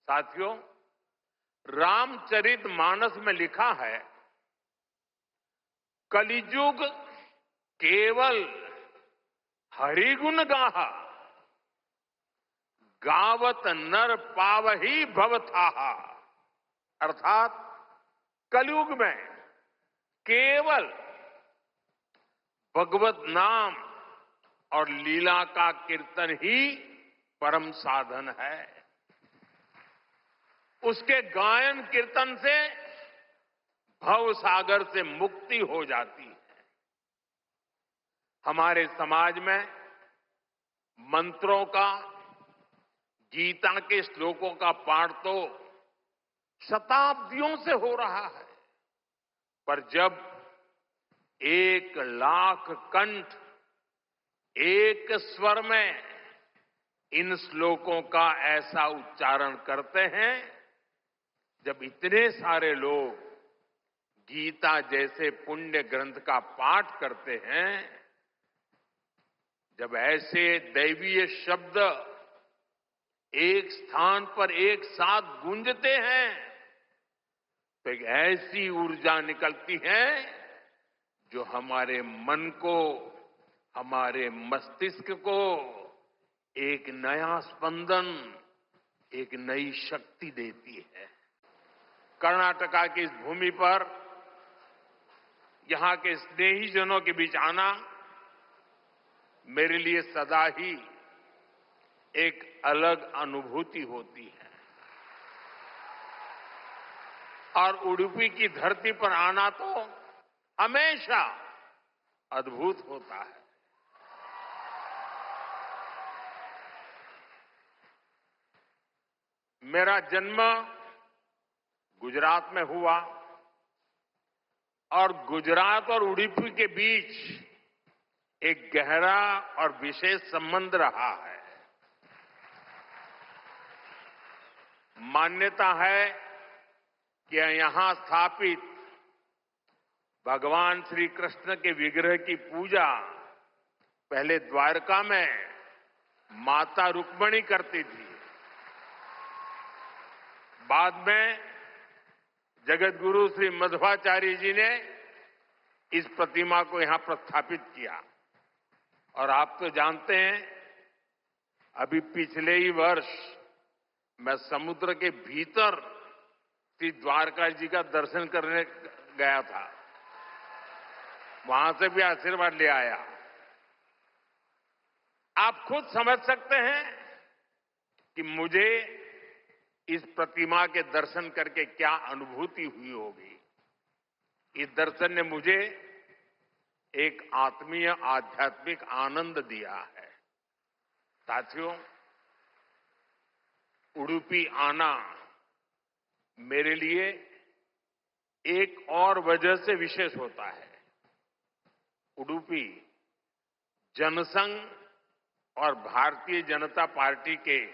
साथियों, रामचरितमानस में लिखा है, कलिजुग केवल हरिगुण गाहा, गावत नर पावही भवथाहा। अर्थात कलयुग में केवल भगवत नाम और लीला का कीर्तन ही परम साधन है। उसके गायन कीर्तन से भव सागर से मुक्ति हो जाती है। हमारे समाज में मंत्रों का, गीता के श्लोकों का पाठ तो शताब्दियों से हो रहा है, पर जब 1,00,000 कंठ एक स्वर में इन श्लोकों का ऐसा उच्चारण करते हैं, जब इतने सारे लोग गीता जैसे पुण्य ग्रंथ का पाठ करते हैं, जब ऐसे दैवीय शब्द एक स्थान पर एक साथ गूंजते हैं, तो एक ऐसी ऊर्जा निकलती है जो हमारे मन को, हमारे मस्तिष्क को एक नया स्पंदन, एक नई शक्ति देती है। कर्नाटका की इस भूमि पर यहां के स्नेहीजनों के बीच आना मेरे लिए सदा ही एक अलग अनुभूति होती है। और उडुपी की धरती पर आना तो हमेशा अद्भुत होता है। मेरा जन्म गुजरात में हुआ और गुजरात और उडुपी के बीच एक गहरा और विशेष संबंध रहा है। मान्यता है कि यहां स्थापित भगवान श्री कृष्ण के विग्रह की पूजा पहले द्वारका में माता रुक्मिणी करती थी। बाद में जगत गुरु श्री मध्वाचार्य जी ने इस प्रतिमा को यहां प्रस्थापित किया। और आप तो जानते हैं, अभी पिछले ही वर्ष मैं समुद्र के भीतर श्री द्वारका जी का दर्शन करने गया था। वहां से भी आशीर्वाद ले आया। आप खुद समझ सकते हैं कि मुझे इस प्रतिमा के दर्शन करके क्या अनुभूति हुई होगी। इस दर्शन ने मुझे एक आत्मीय आध्यात्मिक आनंद दिया है। साथियों, उडुपी आना मेरे लिए एक और वजह से विशेष होता है। उडुपी जनसंघ और भारतीय जनता पार्टी के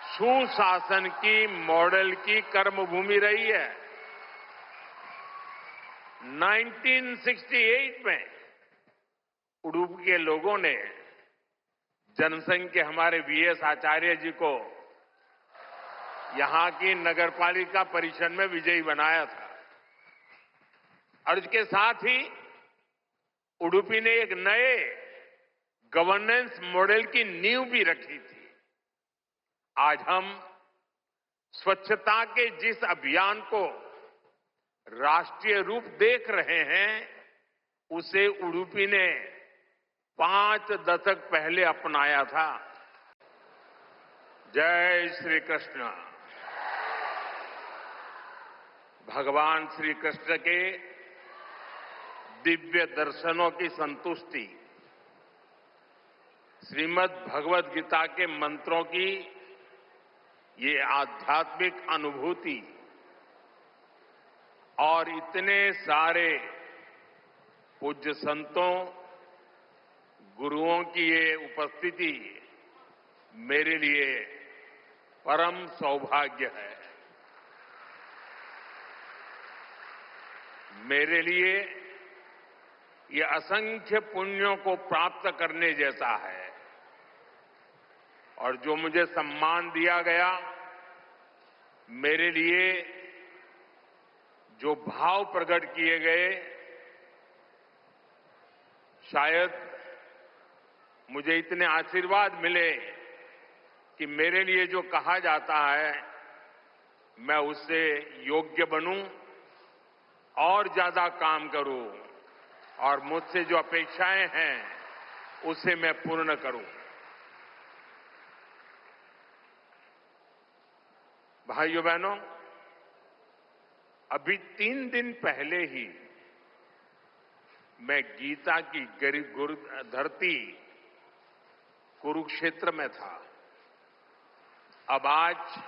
सुशासन की, मॉडल की कर्मभूमि रही है। 1968 में उडुपी के लोगों ने जनसंघ के हमारे वीएस आचार्य जी को यहां की नगरपालिका परिषद में विजयी बनाया था। और इसके साथ ही उडुपी ने एक नए गवर्नेंस मॉडल की नींव भी रखी थी। आज हम स्वच्छता के जिस अभियान को राष्ट्रीय रूप देख रहे हैं, उसे उडुपी ने 5 दशक पहले अपनाया था। जय श्री कृष्ण। भगवान श्री कृष्ण के दिव्य दर्शनों की संतुष्टि, श्रीमद् भगवद गीता के मंत्रों की ये आध्यात्मिक अनुभूति और इतने सारे पूज्य संतों, गुरुओं की ये उपस्थिति मेरे लिए परम सौभाग्य है। मेरे लिए ये असंख्य पुण्यों को प्राप्त करने जैसा है। और जो मुझे सम्मान दिया गया, मेरे लिए जो भाव प्रकट किए गए, शायद मुझे इतने आशीर्वाद मिले कि मेरे लिए जो कहा जाता है मैं उससे योग्य बनूं और ज्यादा काम करूं और मुझसे जो अपेक्षाएं हैं उसे मैं पूर्ण करूं। भाइयों बहनों, अभी 3 दिन पहले ही मैं गीता की गुरु धरती कुरुक्षेत्र में था। अब आज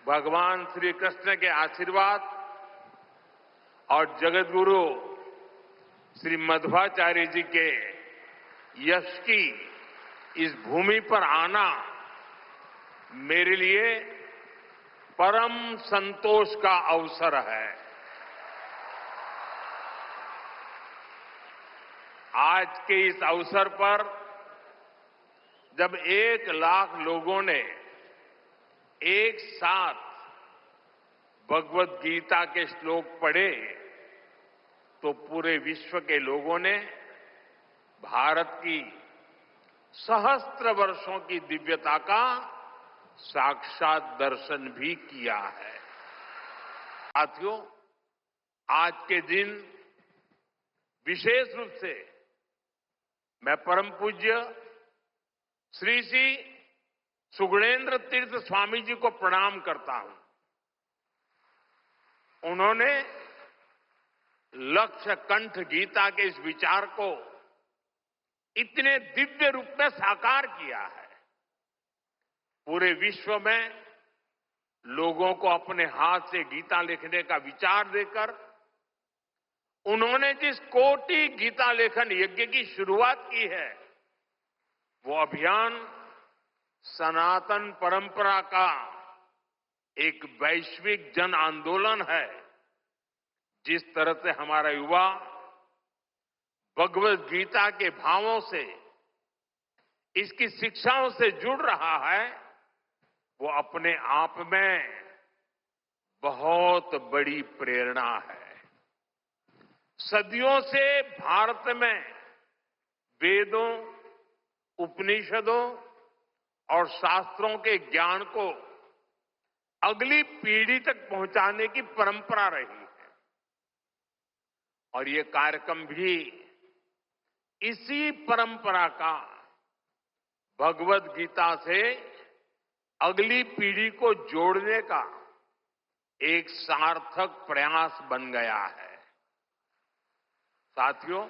भगवान श्री कृष्ण के आशीर्वाद और जगत गुरु श्री मध्वाचार्य जी के यश की इस भूमि पर आना मेरे लिए परम संतोष का अवसर है। आज के इस अवसर पर जब 1 लाख लोगों ने एक साथ भगवत गीता के श्लोक पढ़े तो पूरे विश्व के लोगों ने भारत की सहस्त्र वर्षों की दिव्यता का साक्षात दर्शन भी किया है। साथियों, आज के दिन विशेष रूप से मैं परम पूज्य श्री श्री सुगुणेन्द्र तीर्थ स्वामी जी को प्रणाम करता हूं। उन्होंने लक्ष्य कंठ गीता के इस विचार को इतने दिव्य रूप में साकार किया है। पूरे विश्व में लोगों को अपने हाथ से गीता लिखने का विचार देकर उन्होंने जिस कोटि गीता लेखन यज्ञ की शुरुआत की है, वो अभियान सनातन परंपरा का एक वैश्विक जन आंदोलन है। जिस तरह से हमारा युवा भगवत गीता के भावों से, इसकी शिक्षाओं से जुड़ रहा है, वो अपने आप में बहुत बड़ी प्रेरणा है। सदियों से भारत में वेदों, उपनिषदों और शास्त्रों के ज्ञान को अगली पीढ़ी तक पहुंचाने की परंपरा रही है और ये कार्यक्रम भी इसी परंपरा का भगवत गीता से अगली पीढ़ी को जोड़ने का एक सार्थक प्रयास बन गया है। साथियों,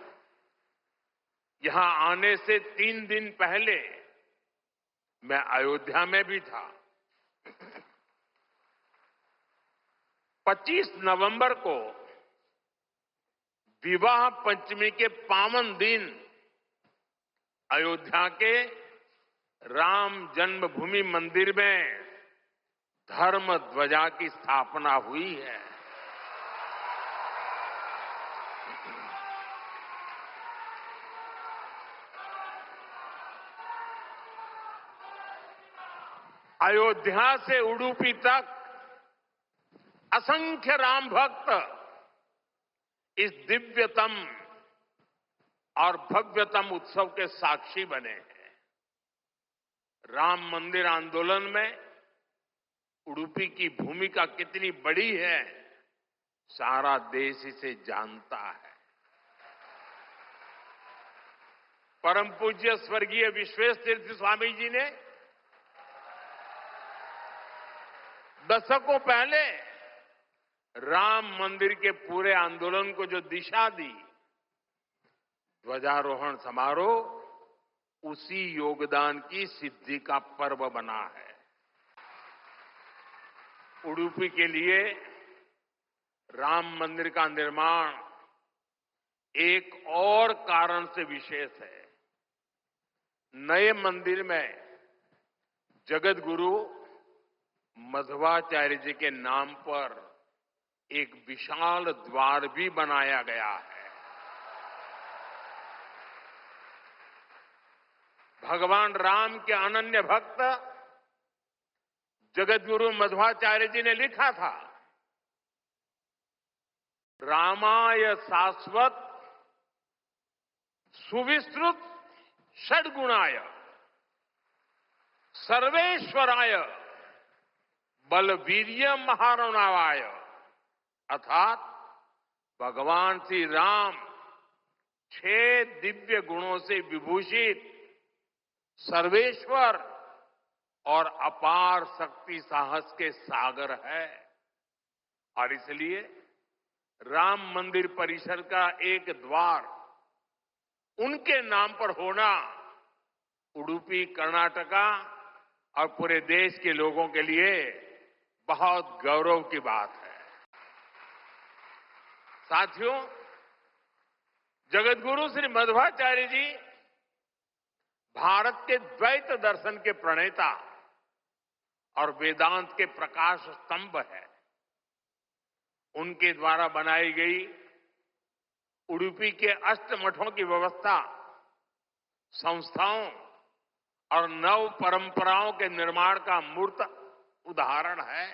यहां आने से 3 दिन पहले मैं अयोध्या में भी था। 25 नवंबर को विवाह पंचमी के पावन दिन अयोध्या के राम जन्मभूमि मंदिर में धर्म ध्वजा की स्थापना हुई है। अयोध्या से उडुपी तक असंख्य राम भक्त इस दिव्यतम और भव्यतम उत्सव के साक्षी बने हैं। राम मंदिर आंदोलन में उडुपी की भूमिका कितनी बड़ी है, सारा देश इसे जानता है। परम पूज्य स्वर्गीय विश्वेश तीर्थ स्वामी जी ने दशकों पहले राम मंदिर के पूरे आंदोलन को जो दिशा दी, ध्वजारोहण समारोह उसी योगदान की सिद्धि का पर्व बना है। उडुपी के लिए राम मंदिर का निर्माण एक और कारण से विशेष है। नए मंदिर में जगत गुरु मध्वाचार्य जी के नाम पर एक विशाल द्वार भी बनाया गया है। भगवान राम के अनन्य भक्त जगतगुरु मध्वाचार्य जी ने लिखा था, रामाय शाश्वत सुविस्तृत षड्गुणाय सर्वेश्वराय बलवीर्य महारणावाय, अर्थात भगवान श्री राम 6 दिव्य गुणों से विभूषित सर्वेश्वर और अपार शक्ति साहस के सागर है। और इसलिए राम मंदिर परिसर का एक द्वार उनके नाम पर होना उडुपी, कर्नाटका और पूरे देश के लोगों के लिए बहुत गौरव की बात है। साथियों, जगतगुरु श्री मध्वाचार्य जी भारत के द्वैत दर्शन के प्रणेता और वेदांत के प्रकाश स्तंभ है। उनके द्वारा बनाई गई उडुपी के अष्टमठों की व्यवस्था संस्थाओं और नव परंपराओं के निर्माण का मूर्त उदाहरण है।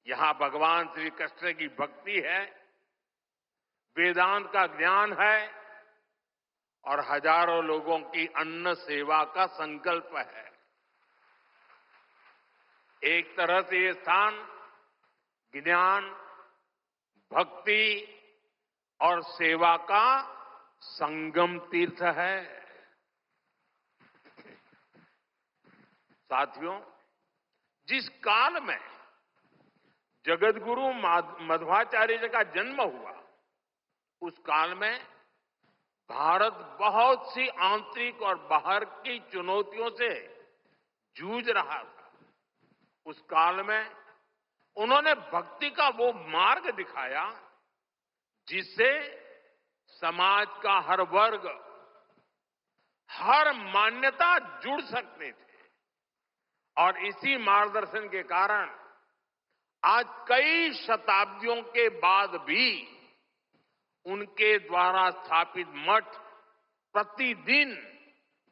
यहां भगवान श्री कृष्ण की भक्ति है, वेदांत का ज्ञान है और हजारों लोगों की अन्न सेवा का संकल्प है। एक तरह से ये स्थान ज्ञान, भक्ति और सेवा का संगम तीर्थ है। साथियों, जिस काल में जगतगुरु मध्वाचार्य जी का जन्म हुआ, उस काल में भारत बहुत सी आंतरिक और बाहर की चुनौतियों से जूझ रहा था। उस काल में उन्होंने भक्ति का वो मार्ग दिखाया जिससे समाज का हर वर्ग, हर मान्यता जुड़ सकते थे। और इसी मार्गदर्शन के कारण आज कई शताब्दियों के बाद भी उनके द्वारा स्थापित मठ प्रतिदिन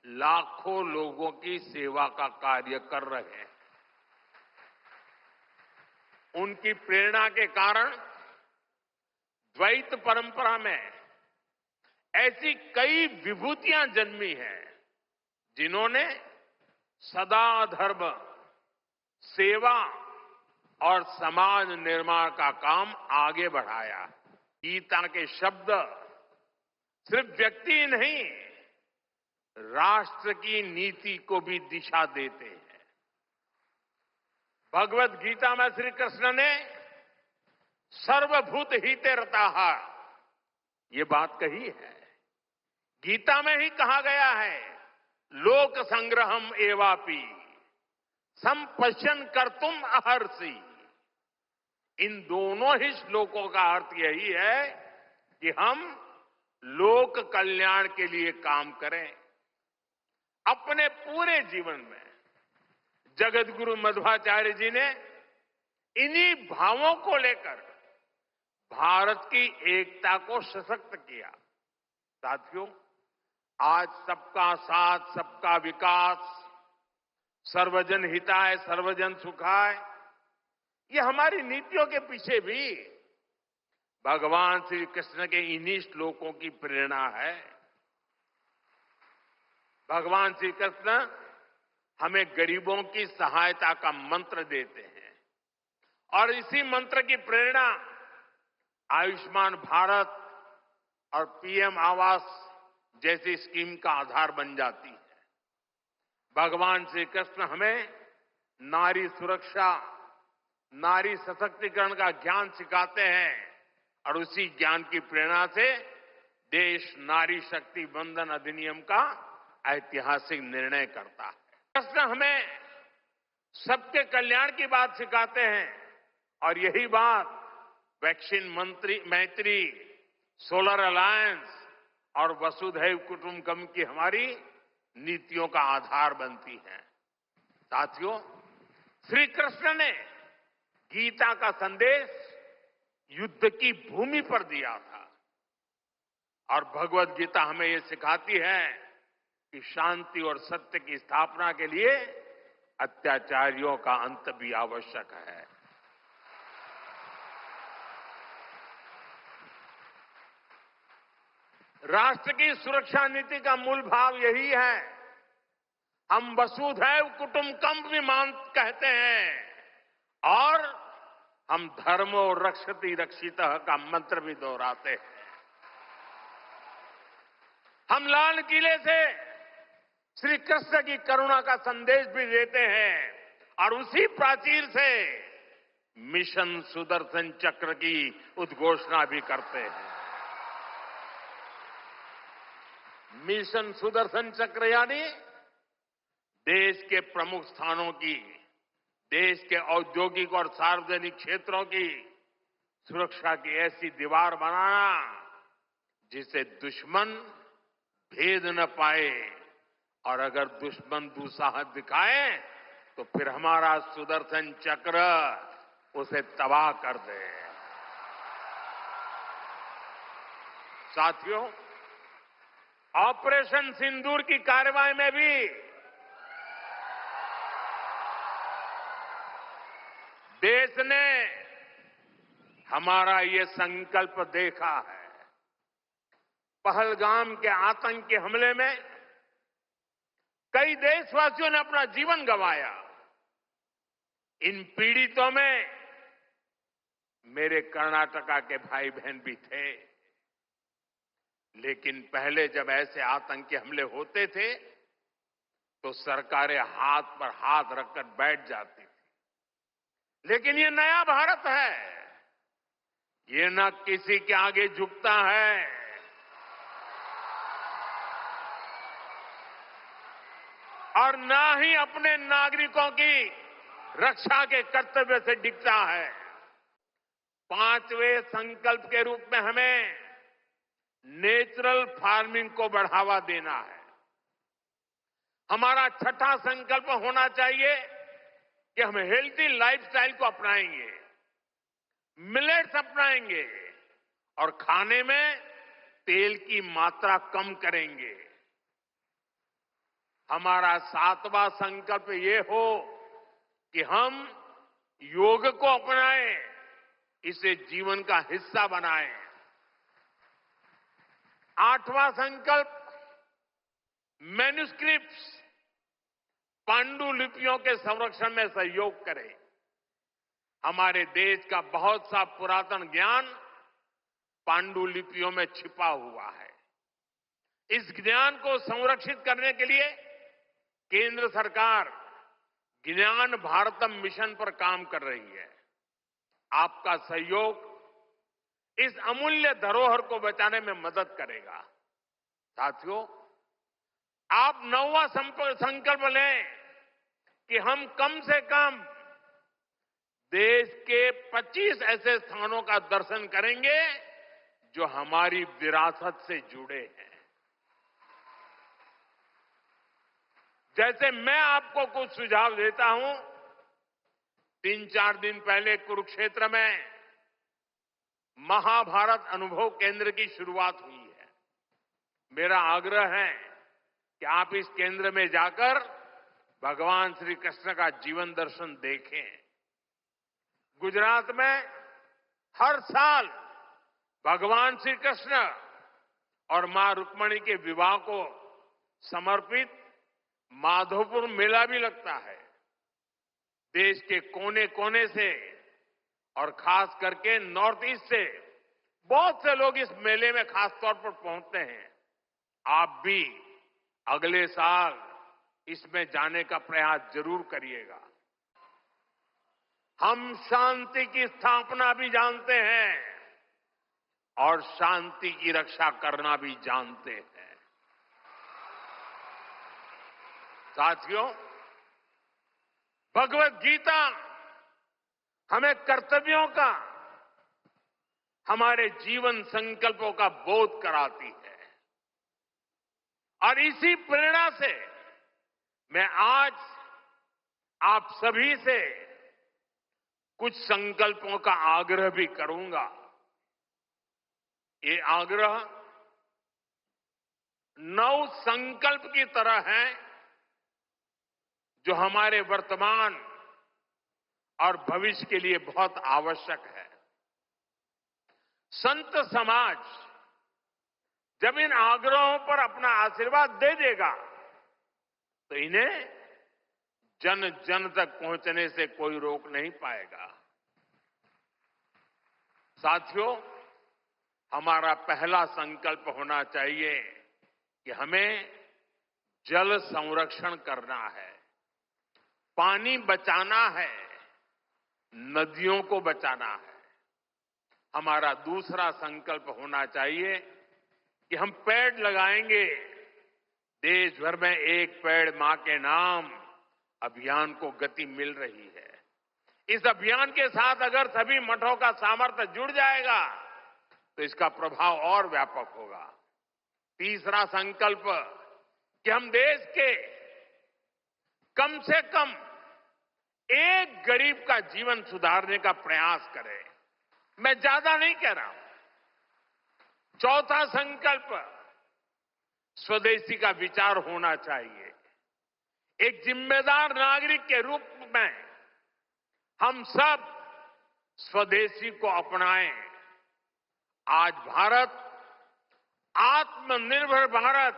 लाखों लोगों की सेवा का कार्य कर रहे हैं। उनकी प्रेरणा के कारण द्वैत परंपरा में ऐसी कई विभूतियां जन्मी हैं जिन्होंने सदा धर्म, सेवा और समाज निर्माण का काम आगे बढ़ाया। गीता के शब्द सिर्फ व्यक्ति नहीं, राष्ट्र की नीति को भी दिशा देते हैं। भगवत गीता में श्री कृष्ण ने सर्वभूत हिते रताः ये बात कही है। गीता में ही कहा गया है, लोक संग्रहम एवापि संपश्यन कर्तुम अहर्षि। इन दोनों ही श्लोकों का अर्थ यही है कि हम लोक कल्याण के लिए काम करें। अपने पूरे जीवन में जगतगुरु मध्वाचार्य जी ने इन्हीं भावों को लेकर भारत की एकता को सशक्त किया। साथियों, आज सबका साथ, सबका विकास, सर्वजन हिताय, सर्वजन सुखाय, ये हमारी नीतियों के पीछे भी भगवान श्री कृष्ण के इन्हीं श्लोकों की प्रेरणा है। भगवान श्री कृष्ण हमें गरीबों की सहायता का मंत्र देते हैं और इसी मंत्र की प्रेरणा आयुष्मान भारत और पीएम आवास जैसी स्कीम का आधार बन जाती है। भगवान श्री कृष्ण हमें नारी सुरक्षा, नारी सशक्तिकरण का ज्ञान सिखाते हैं और उसी ज्ञान की प्रेरणा से देश नारी शक्ति बंधन अधिनियम का ऐतिहासिक निर्णय करता है। कृष्ण हमें सबके कल्याण की बात सिखाते हैं और यही बात वैक्सीन मैत्री, सोलर अलायंस और वसुधैव कुटुंबकम की हमारी नीतियों का आधार बनती है। साथियों, श्री कृष्ण ने गीता का संदेश युद्ध की भूमि पर दिया था और भगवत गीता हमें ये सिखाती है कि शांति और सत्य की स्थापना के लिए अत्याचारियों का अंत भी आवश्यक है। राष्ट्र की सुरक्षा नीति का मूल भाव यही है। हम वसुधैव कुटुंबकम कहते हैं और हम धर्मो रक्षति रक्षितः का मंत्र भी दोहराते हैं। हम लाल किले से श्री कृष्ण की करुणा का संदेश भी देते हैं और उसी प्राचीर से मिशन सुदर्शन चक्र की उद्घोषणा भी करते हैं। मिशन सुदर्शन चक्र यानी देश के प्रमुख स्थानों की, देश के औद्योगिक और सार्वजनिक क्षेत्रों की सुरक्षा की ऐसी दीवार बनाना जिसे दुश्मन भेद न पाए और अगर दुश्मन दुस्साहस दिखाए तो फिर हमारा सुदर्शन चक्र उसे तबाह कर दे। साथियों, ऑपरेशन सिंदूर की कार्रवाई में भी देश ने हमारा ये संकल्प देखा है। पहलगाम के आतंकी हमले में कई देशवासियों ने अपना जीवन गंवाया। इन पीड़ितों में मेरे कर्नाटका के भाई बहन भी थे। लेकिन पहले जब ऐसे आतंकी हमले होते थे तो सरकारें हाथ पर हाथ रखकर बैठ जाती थी। लेकिन ये नया भारत है, ये न किसी के आगे झुकता है और न ही अपने नागरिकों की रक्षा के कर्तव्य से डिगता है। 5वें संकल्प के रूप में हमें नेचुरल फार्मिंग को बढ़ावा देना है। हमारा छठा संकल्प होना चाहिए कि हम हेल्थी लाइफस्टाइल को अपनाएंगे, मिलेट्स अपनाएंगे और खाने में तेल की मात्रा कम करेंगे। हमारा 7वां संकल्प ये हो कि हम योग को अपनाएं, इसे जीवन का हिस्सा बनाएं। 8वां संकल्प मैन्युस्क्रिप्ट्स, पांडुलिपियों के संरक्षण में सहयोग करें। हमारे देश का बहुत सा पुरातन ज्ञान पांडुलिपियों में छिपा हुआ है। इस ज्ञान को संरक्षित करने के लिए केंद्र सरकार ज्ञान भारतम मिशन पर काम कर रही है। आपका सहयोग इस अमूल्य धरोहर को बचाने में मदद करेगा। साथियों, आप 9वां संकल्प लें कि हम कम से कम देश के 25 ऐसे स्थानों का दर्शन करेंगे जो हमारी विरासत से जुड़े हैं। जैसे मैं आपको कुछ सुझाव देता हूं, 3-4 दिन पहले कुरुक्षेत्र में महाभारत अनुभव केंद्र की शुरुआत हुई है। मेरा आग्रह है कि आप इस केंद्र में जाकर भगवान श्री कृष्ण का जीवन दर्शन देखें। गुजरात में हर साल भगवान श्री कृष्ण और मां रुक्मणी के विवाह को समर्पित माधोपुर मेला भी लगता है। देश के कोने कोने से और खास करके नॉर्थ ईस्ट से बहुत से लोग इस मेले में खास तौर पर पहुंचते हैं। आप भी अगले साल इसमें जाने का प्रयास जरूर करिएगा। हम शांति की स्थापना भी जानते हैं और शांति की रक्षा करना भी जानते हैं। साथियों, भगवत गीता हमें कर्तव्यों का, हमारे जीवन संकल्पों का बोध कराती है और इसी प्रेरणा से मैं आज आप सभी से कुछ संकल्पों का आग्रह भी करूंगा। ये आग्रह नव संकल्प की तरह हैं, जो हमारे वर्तमान और भविष्य के लिए बहुत आवश्यक है। संत समाज जब इन आग्रहों पर अपना आशीर्वाद दे देगा तो इन्हें जन जन तक पहुंचने से कोई रोक नहीं पाएगा। साथियों, हमारा पहला संकल्प होना चाहिए कि हमें जल संरक्षण करना है, पानी बचाना है, नदियों को बचाना है। हमारा दूसरा संकल्प होना चाहिए कि हम पेड़ लगाएंगे। देश भर में एक पेड़ मां के नाम अभियान को गति मिल रही है। इस अभियान के साथ अगर सभी मठों का सामर्थ्य जुड़ जाएगा तो इसका प्रभाव और व्यापक होगा। तीसरा संकल्प कि हम देश के कम से कम एक गरीब का जीवन सुधारने का प्रयास करें। मैं ज्यादा नहीं कह रहा हूं। चौथा संकल्प स्वदेशी का विचार होना चाहिए। एक जिम्मेदार नागरिक के रूप में हम सब स्वदेशी को अपनाएं। आज भारत आत्मनिर्भर भारत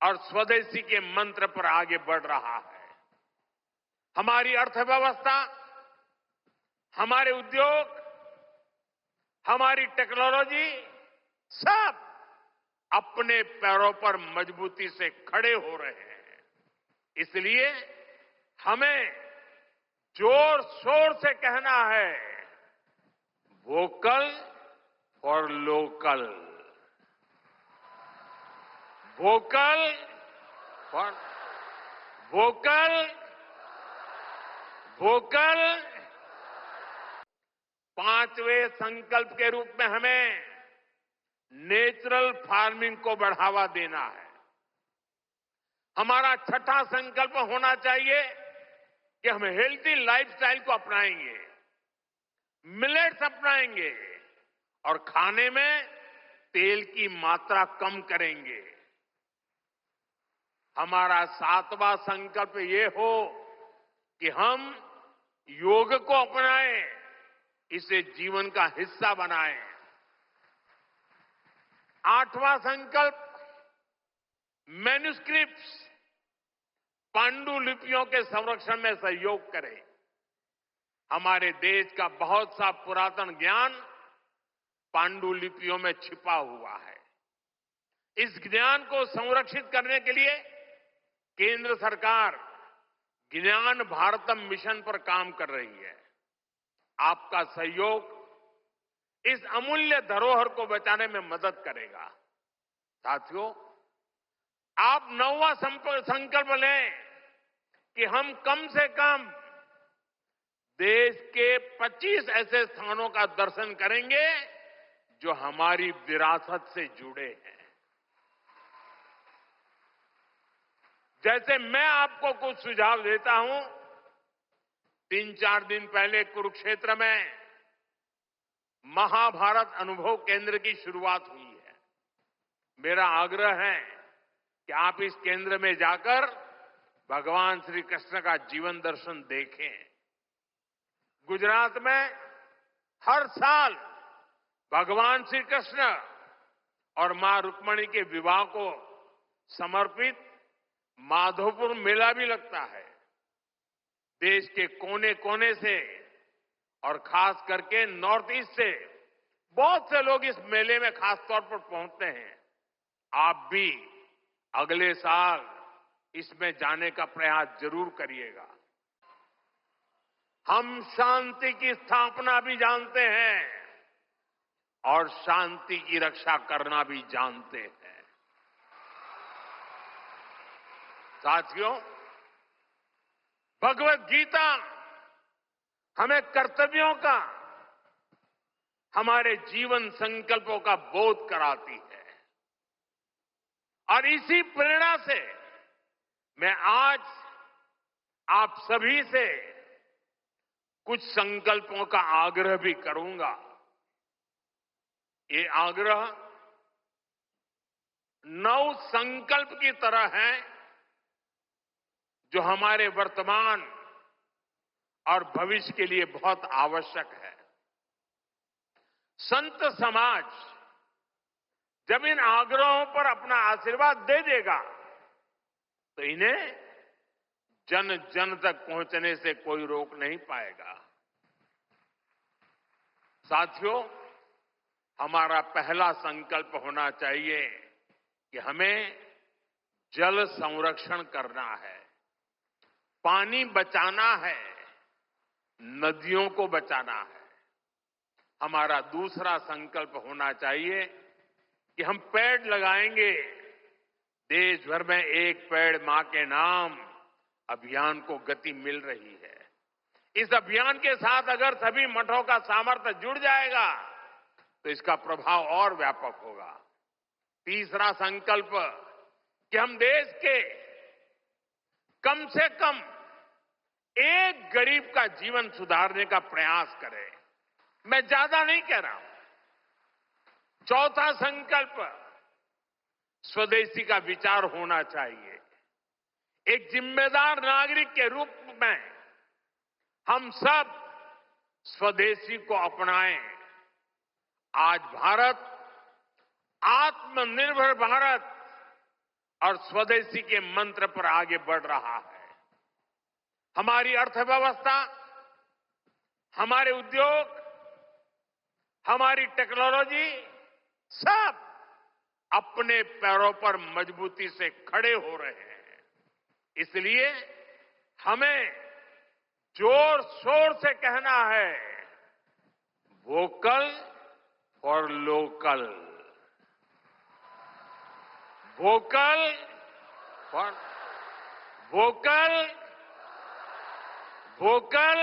और स्वदेशी के मंत्र पर आगे बढ़ रहा है। हमारी अर्थव्यवस्था, हमारे उद्योग, हमारी टेक्नोलॉजी सब अपने पैरों पर मजबूती से खड़े हो रहे हैं। इसलिए हमें जोर शोर से कहना है, vocal for local, vocal for vocal, vocal. पांचवें संकल्प के रूप में हमें नेचुरल फार्मिंग को बढ़ावा देना है। हमारा छठा संकल्प होना चाहिए कि हम हेल्थी लाइफस्टाइल को अपनाएंगे, मिलेट्स अपनाएंगे और खाने में तेल की मात्रा कम करेंगे। हमारा सातवां संकल्प ये हो कि हम योग को अपनाएं, इसे जीवन का हिस्सा बनाएं। आठवां संकल्प मैन्युस्क्रिप्ट्स, पांडुलिपियों के संरक्षण में सहयोग करें। हमारे देश का बहुत सा पुरातन ज्ञान पांडुलिपियों में छिपा हुआ है। इस ज्ञान को संरक्षित करने के लिए केंद्र सरकार ज्ञान भारतम मिशन पर काम कर रही है। आपका सहयोग इस अमूल्य धरोहर को बचाने में मदद करेगा। साथियों, आप नौवां संकल्प लें कि हम कम से कम देश के 25 ऐसे स्थानों का दर्शन करेंगे जो हमारी विरासत से जुड़े हैं। जैसे मैं आपको कुछ सुझाव देता हूं, 3-4 दिन पहले कुरुक्षेत्र में महाभारत अनुभव केंद्र की शुरुआत हुई है। मेरा आग्रह है कि आप इस केंद्र में जाकर भगवान श्री कृष्ण का जीवन दर्शन देखें। गुजरात में हर साल भगवान श्री कृष्ण और मां रुक्मणी के विवाह को समर्पित माधोपुर मेला भी लगता है। देश के कोने कोने से और खास करके नॉर्थ ईस्ट से बहुत से लोग इस मेले में खास तौर पर पहुंचते हैं। आप भी अगले साल इसमें जाने का प्रयास जरूर करिएगा। हम शांति की स्थापना भी जानते हैं और शांति की रक्षा करना भी जानते हैं। साथियों, भगवत गीता हमें कर्तव्यों का, हमारे जीवन संकल्पों का बोध कराती है। और इसी प्रेरणा से मैं आज आप सभी से कुछ संकल्पों का आग्रह भी करूंगा। ये आग्रह नव संकल्प की तरह हैं, जो हमारे वर्तमान और भविष्य के लिए बहुत आवश्यक है। संत समाज जब इन आग्रहों पर अपना आशीर्वाद दे देगा तो इन्हें जन जन तक पहुंचने से कोई रोक नहीं पाएगा। साथियों, हमारा पहला संकल्प होना चाहिए कि हमें जल संरक्षण करना है, पानी बचाना है, नदियों को बचाना है। हमारा दूसरा संकल्प होना चाहिए कि हम पेड़ लगाएंगे। देश भर में एक पेड़ मां के नाम अभियान को गति मिल रही है। इस अभियान के साथ अगर सभी मठों का सामर्थ्य जुड़ जाएगा तो इसका प्रभाव और व्यापक होगा। तीसरा संकल्प कि हम देश के कम से कम एक गरीब का जीवन सुधारने का प्रयास करें। मैं ज्यादा नहीं कह रहा हूं। चौथा संकल्प स्वदेशी का विचार होना चाहिए। एक जिम्मेदार नागरिक के रूप में हम सब स्वदेशी को अपनाएं। आज भारत आत्मनिर्भर भारत और स्वदेशी के मंत्र पर आगे बढ़ रहा है। हमारी अर्थव्यवस्था, हमारे उद्योग, हमारी टेक्नोलॉजी सब अपने पैरों पर मजबूती से खड़े हो रहे हैं। इसलिए हमें जोर शोर से कहना है, vocal for local, vocal for vocal, vocal